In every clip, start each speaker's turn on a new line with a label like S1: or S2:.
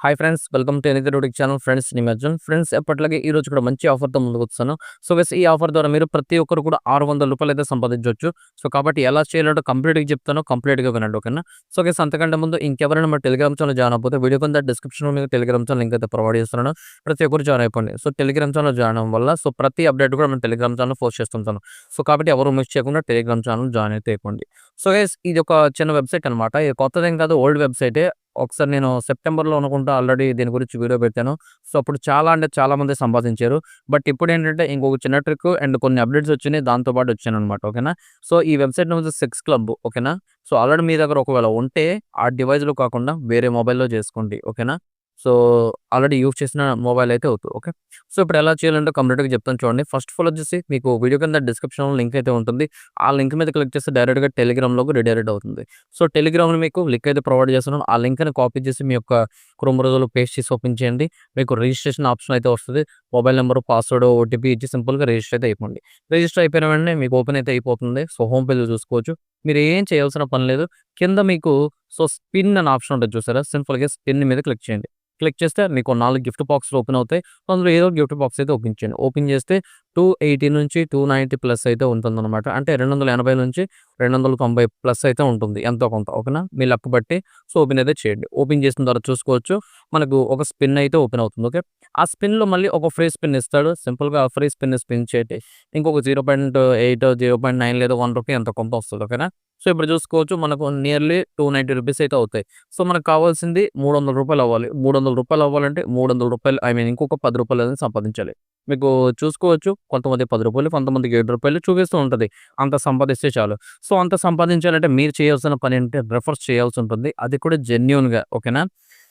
S1: Hi friends, welcome to anything YouTube channel. Friends, నేను Arjun. Friends, ఎప్పటిలాగే ఈ రోజు కూడా మంచి ఆఫర్‌తో ముందుకొచ్చాను. సో, గైస్, ఈ ఆఫర్ ద్వారా మీరు ప్రతి ఒక్కరు కూడా రూ. 600 అయితే సంపాదించొచ్చు. సో, కాబట్టి ఎలా చేయాలో కంప్లీట్‌గా చెప్తాను. కంప్లీట్‌గా వినండి, ఓకేనా? సో, గైస్, అంతకంటే ముందు ఇంకెవరైనా మా టెలిగ్రామ్ ఛానల్ జాయిన్ అవ్వకపోతే వీడియో కింద డిస్క్రిప్షన్‌లో మీకు టెలిగ్రామ్ ఛానల్ లింక్ అయితే ప్రొవైడ్ చేస్తున్నాను. ప్రతి ఒక్కరు జాయిన్ అయిపోండి. సో, టెలిగ్రామ్ ఛానల్ జాయిన్ అవ్వడం వల్ల ప్రతి అప్డేట్ కూడా నేను టెలిగ్రామ్ ఛానల్ పోస్ట్ చేస్తుంటాను. సో, కాబట్టి ఎవరు మిస్ చేయకుండా టెలిగ్రామ్ ఛానల్ జాయిన్ అయితే అయిపోండి. సో, గైస్, ఇది ఒక చిన్న వెబ్‌సైట్ అనమాట. ఇది కొత్తదేం కాదు, ఓల్డ్ వెబ్‌సైటే. ఒకసారి నేను సెప్టెంబర్‌లో అనుకుంటా ఆల్రెడీ దీని గురించి వీడియో పెట్టాను. సో, అప్పుడు చాలా అంటే చాలా మంది సంపాదించారు. బట్ ఇప్పుడేంటంటే ఇంకొక చిన్న ట్రిక్ అండ్ కొన్ని అప్డేట్స్ వచ్చినాయి. దాంతో పాటు వచ్చాననమాట, ఓకేనా? సో, ఈ వెబ్‌సైట్ నేమ్ వచ్చేసి సెక్స్ క్లబ్, ఓకేనా? సో, ఆల్రెడీ మీ దగ్గర ఒకవేళ ఉంటే ఆ డివైస్‌లో కాకుండా వేరే మొబైల్‌లో చేసుకోండి, ఓకేనా? సో, ఆల్రెడీ యూజ్ చేసిన మొబైల్ అయితే వద్దు, ఓకే? సో, ఇప్పుడు ఎలా చేయాలంటే కంప్లీట్‌గా చెప్తాను చూడండి. ఫస్ట్ ఆఫ్ ఆల్ వచ్చేసి మీకు వీడియో కింద డిస్క్రిప్షన్‌లో లింక్ అయితే ఉంటుంది. ఆ లింక్ మీద క్లిక్ చేస్తే డైరెక్ట్‌గా టెలిగ్రామ్‌లోకి రిడైరెక్ట్ అవుతుంది. సో, టెలిగ్రామ్‌లో మీకు లింక్ అయితే ప్రొవైడ్ చేస్తున్నాను. ఆ లింక్‌ని కాపీ చేసి మీ యొక్క క్రోమ్ బ్రౌజర్‌లో పేస్ట్ చేసి ఓపెన్ చేయండి. మీకు రిజిస్ట్రేషన్ ఆప్షన్ అయితే వస్తది. మొబైల్ నంబర్, పాస్వర్డ్, ఓటీపీ ఇచ్చి సింపుల్‌గా రిజిస్టర్ అయితే అయిపోండి. రిజిస్టర్ అయిపోయిన వెంటనే మీకు ఓపెన్ అయితే అయిపోతుంది. సో, హోమ్ పేజ్‌లో చూసుకోవచ్చు. మీరు ఏం చేయాల్సిన పని లేదు. కింద మీకు స్పిన్ అనే ఆప్షన్ ఉంటది చూసారా? సింపుల్‌గా స్పిన్ మీద క్లిక్ చేయండి. క్లిక్ చేస్తే మీకు 4 గిఫ్ట్ బాక్స్‌లు ఓపెన్ అవుతాయి. అందులో ఏదో గిఫ్ట్ బాక్స్ అయితే ఓపెన్ చేయండి. ఓపెన్ చేస్తే 280 నుంచి 290 ప్లస్ అయితే ఉంటుందన్నమాట. అంటే 280 నుంచి 290 ప్లస్ అయితే ఉంటుంది. ఎంతో కొంత, ఓకేనా? మీ లక్ బట్టి ఓపెన్ అయితే చేయండి. ఓపెన్ చేసిన తర్వాత చూసుకోవచ్చు. మనకు ఒక స్పిన్ అయితే ఓపెన్ అవుతుంది, ఓకే? ఆ స్పిన్‌లో మళ్ళీ ఒక ఫ్రీ స్పిన్ ఇస్తాడు. సింపుల్‌గా ఆ ఫ్రీ స్పిన్ చేయండి. ఇంకొక 0.8, 0.9 లేదా రూ. 1 ఎంతో కొంత వస్తది, ఓకేనా? సో, ఇప్పుడు చూసుకోవచ్చు మనకు నియర్లీ 290 రూపీస్ అయితే అవుతాయి. సో, మనకు కావాల్సింది రూ. 300 అవ్వాలి. రూ. 300 అవ్వాలంటే రూ. 300 ఐ మీన్ ఇంకొక రూ. 10 అనేది సంపాదించాలి. మీకు చూసుకోవచ్చు కొంతమంది రూ. 10, కొంతమందికి రూ. 7 చూపిస్తూ ఉంటది. అంత సంపాదిస్తే చాలు. సో, అంత సంపాదించాలంటే మీరు చేయాల్సిన పని ఏంటంటే రెఫర్స్ చేయాల్సి ఉంటుంది. అది కూడా జెన్యూన్‌గా, ఓకేనా?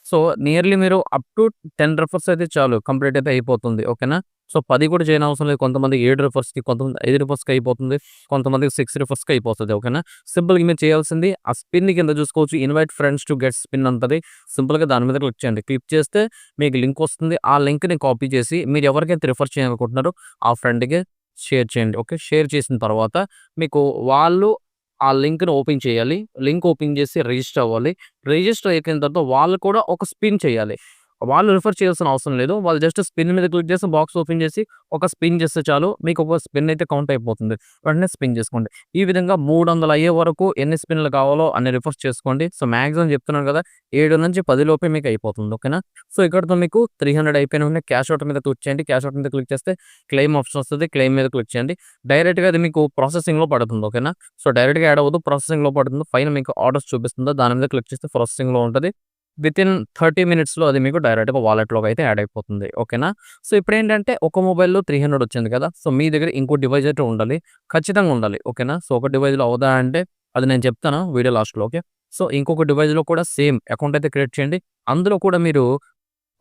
S1: సో, నియర్లీ మీరు అప్ టు 10 రెఫర్స్ అయితే చాలు, కంప్లీట్ అయితే అయిపోతుంది, ఓకేనా? సో, 10 కూడా చేయనవసరం లేదు. కొంతమంది 7 రెఫర్స్‌కి, కొంతమంది 5 రెఫర్స్‌కి అయిపోతుంది. కొంతమందికి 6 రెఫర్స్‌కి అయిపోతది, ఓకేనా? సింపుల్‌గా మీరు చేయాల్సింది ఆ స్పిన్ కింద చూసుకోవచ్చు. Invite friends to get spin ఉంటది. సింపుల్‌గా దాని మీద క్లిక్ చేయండి. క్లిక్ చేస్తే మీకు లింక్ వస్తుంది. ఆ లింక్‌ని కాపీ చేసి మీరు ఎవరికైతే రిఫర్ చేయాలనుకుంటున్నారో ఆ ఫ్రెండ్‌కి షేర్ చేయండి, ఓకే? షేర్ చేసిన తర్వాత మీకు వాళ్ళు ఆ లింక్‌ని ఓపెన్ చేయాలి. లింక్ ఓపెన్ చేసి రిజిస్టర్ అవ్వాలి. రిజిస్టర్ అయిపోయిన తర్వాత వాళ్ళు కూడా ఒక స్పిన్ చేయాలి. వాళ్ళు రిఫర్ చేయాల్సిన అవసరం లేదు. వాళ్ళు జస్ట్ స్పిన్ మీద క్లిక్ చేసి బాక్స్ ఓపెన్ చేసి ఒక స్పిన్ చేస్తే చాలు. మీకు ఒక స్పిన్ అయితే కౌంట్ అయిపోతుంది. వెంటనే స్పిన్ చేసుకోండి. ఈ విధంగా 300 అయ్యే వరకు ఎన్ని స్పిన్‌లు కావాలో అన్ని రిఫర్స్ చేసుకోండి. సో, మాక్సిమం చెప్తున్నాను కదా! 7 నుంచి 10 లోపే మీకు అయిపోతుంది, ఓకేనా? సో, ఇక్కడితో మీకు 300 అయిపోయిన వెంటనే క్యాష్ ఔట్ మీద క్లిక్ చేయండి. క్యాష్ ఔట్ మీద క్లిక్ చేస్తే క్లెయిమ్ ఆప్షన్ వస్తది. క్లెయిమ్ మీద క్లిక్ చేయండి. డైరెక్ట్‌గా అది మీకు ప్రాసెసింగ్‌లో పడుతుంది, ఓకేనా? సో, డైరెక్ట్‌గా యాడ్ అవ్వదు. ప్రాసెసింగ్‌లో పడుతుంది. పైన మీకు ఆర్డర్స్ చూపిస్తుందో దాని మీద క్లిక్ చేస్తే ప్రాసెసింగ్‌లో ఉంటది. వితిన్ 30 మినిట్స్‌లో అది మీకు డైరెక్ట్‌గా వాలెట్‌లోకి అయితే యాడ్ అయిపోతుంది, ఓకేనా? సో, ఇప్పుడేంటంటే ఒక మొబైల్‌లో 300 వచ్చింది కదా! సో, మీ దగ్గర ఇంకో డివైస్ అయితే ఉండాలి. ఖచ్చితంగా ఉండాలి, ఓకేనా? సో, ఒక డివైస్‌లో అవుదా అంటే అది నేను చెప్తాను వీడియో లాస్ట్‌లో, ఓకే? సో, ఇంకొక డివైస్‌లో కూడా సేమ్ అకౌంట్ అయితే క్రియేట్ చేయండి. అందులో కూడా మీరు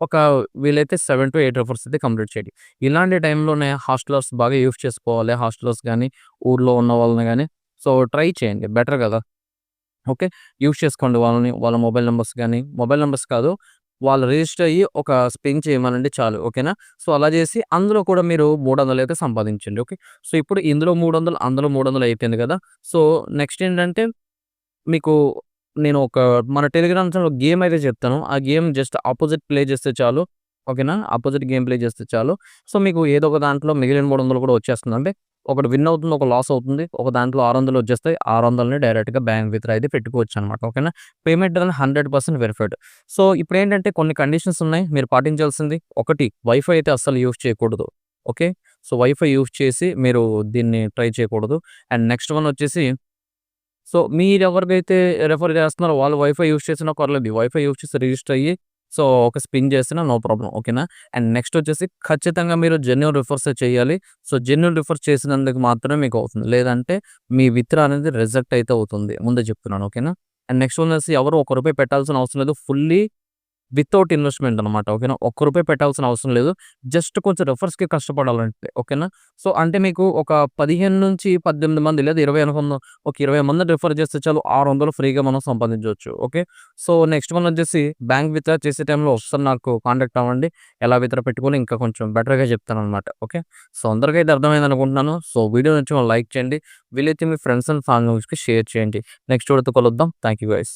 S1: ఒక వీలైతే 7-8 రిఫర్స్ అయితే కంప్లీట్ చేయండి. ఇలాంటి టైంలోనే హాస్టలర్స్ బాగా యూజ్ చేసుకోవాలి. హాస్టలర్స్ గాని, ఊర్లో ఉన్న వాళ్ళని గాని సో, ట్రై చేయండి. బెటర్ కదా! ఓకే. యూజ్ చేసుకోండి వాళ్ళని. వాళ్ళ మొబైల్ నంబర్స్ గాని, మొబైల్ నంబర్స్ కాదు. వాళ్ళు రిజిస్టర్ అయ్యి ఒక స్పిన్ చేయమనండి చాలు, ఓకేనా? సో, అలా చేసి అందులో కూడా మీరు 300 అయితే సంపాదించండి, ఓకే. సో, ఇప్పుడు ఇందులో 300, అందులో 300 అయిపోయింది కదా! సో, నెక్స్ట్ ఏంటంటే మీకు నేను మన టెలిగ్రామ్ ఛానెల్‌లో గేమ్ అయితే చెప్తాను. ఆ గేమ్ జస్ట్ అపోజిట్ ప్లే చేస్తే చాలు, ఓకేనా? అపోజిట్ గేమ్ ప్లే చేస్తే చాలు. సో, మీకు ఏదో ఒక దాంట్లో మిగిలిన 300 కూడా వచ్చేస్తుంది. అంటే ఒకటి విన్ అవుతుంది, ఒక లాస్ అవుతుంది. ఒక దాంట్లో 600 వచ్చేస్తాయి. 600ని డైరెక్ట్‌గా బ్యాంక్ విత్‌డ్రా అయితే పెట్టుకోవచ్చనమాట, ఓకేనా? పేమెంట్ అనేది 100% వెరిఫైడ్. సో, ఇప్పుడేంటంటే కొన్ని కండిషన్స్ ఉన్నాయి. మీరు పాటించాల్సింది ఒకటి, వైఫై అయితే అస్సలు యూజ్ చేయకూడదు, ఓకే. సో, వైఫై యూజ్ చేసి మీరు దీన్ని ట్రై చేయకూడదు. అండ్ నెక్స్ట్ వన్ వచ్చేసి సో, మీరెవరికైతే రిఫర్ చేస్తున్నారో వాళ్ళు వైఫై యూజ్ చేసినా పర్లేదు. వైఫై యూజ్ చేసి రిజిస్టర్ అయ్యి సో, ఒక స్పిన్ చేసినా నో ప్రాబ్లమ్, ఓకేనా? అండ్ నెక్స్ట్ వచ్చేసి ఖచ్చితంగా మీరు జెన్యూన్ రిఫర్సే చేయాలి. సో, జెన్యూన్ రిఫర్స్ చేసినందుకు మాత్రమే మీకు అవుతుంది. లేదంటే మీ విత్‌డ్రా అనేది రిజెక్ట్ అయితే అవుతుంది. ముందే చెప్తున్నాను, ఓకేనా? అండ్ నెక్స్ట్ వన్ వచ్చేసి ఎవరు రూ. 1 పెట్టాల్సిన అవసరం లేదు. ఫుల్లీ వితౌట్ ఇన్వెస్ట్‌మెంట్ అనమాట, ఓకేనా? రూ. 1 పెట్టాల్సిన అవసరం లేదు. జస్ట్ కొంచెం రిఫర్స్‌కి కష్టపడాలంతే, ఓకేనా? సో, అంటే మీకు ఒక 15-18 మంది లేదా 20 అనుకుందాం. ఒక 20 మందిని రిఫర్ చేస్తే చాలు 600 ఫ్రీగా మనం సంపాదించొచ్చు, ఓకే. సో, నెక్స్ట్ వన్ వచ్చేసి బ్యాంక్ విత్‌డ్రా చేసే టైంలో ఒకసారి నాకు కాంటాక్ట్ అవ్వండి. ఎలా విత్‌డ్రా పెట్టుకోవాలో ఇంకా కొంచెం బెటర్‌గా చెప్తాననమాట, ఓకే. సో, అందరికైతే అర్థమైందనుకుంటున్నాను. సో, వీడియో నచ్చితే లైక్ చేయండి. వీలైతే మీ ఫ్రెండ్స్ అండ్ ఫ్యామిలీ మెంబర్స్‌కి షేర్ చేయండి. నెక్స్ట్ వీడియోతో కలుద్దాం. Thank you guys.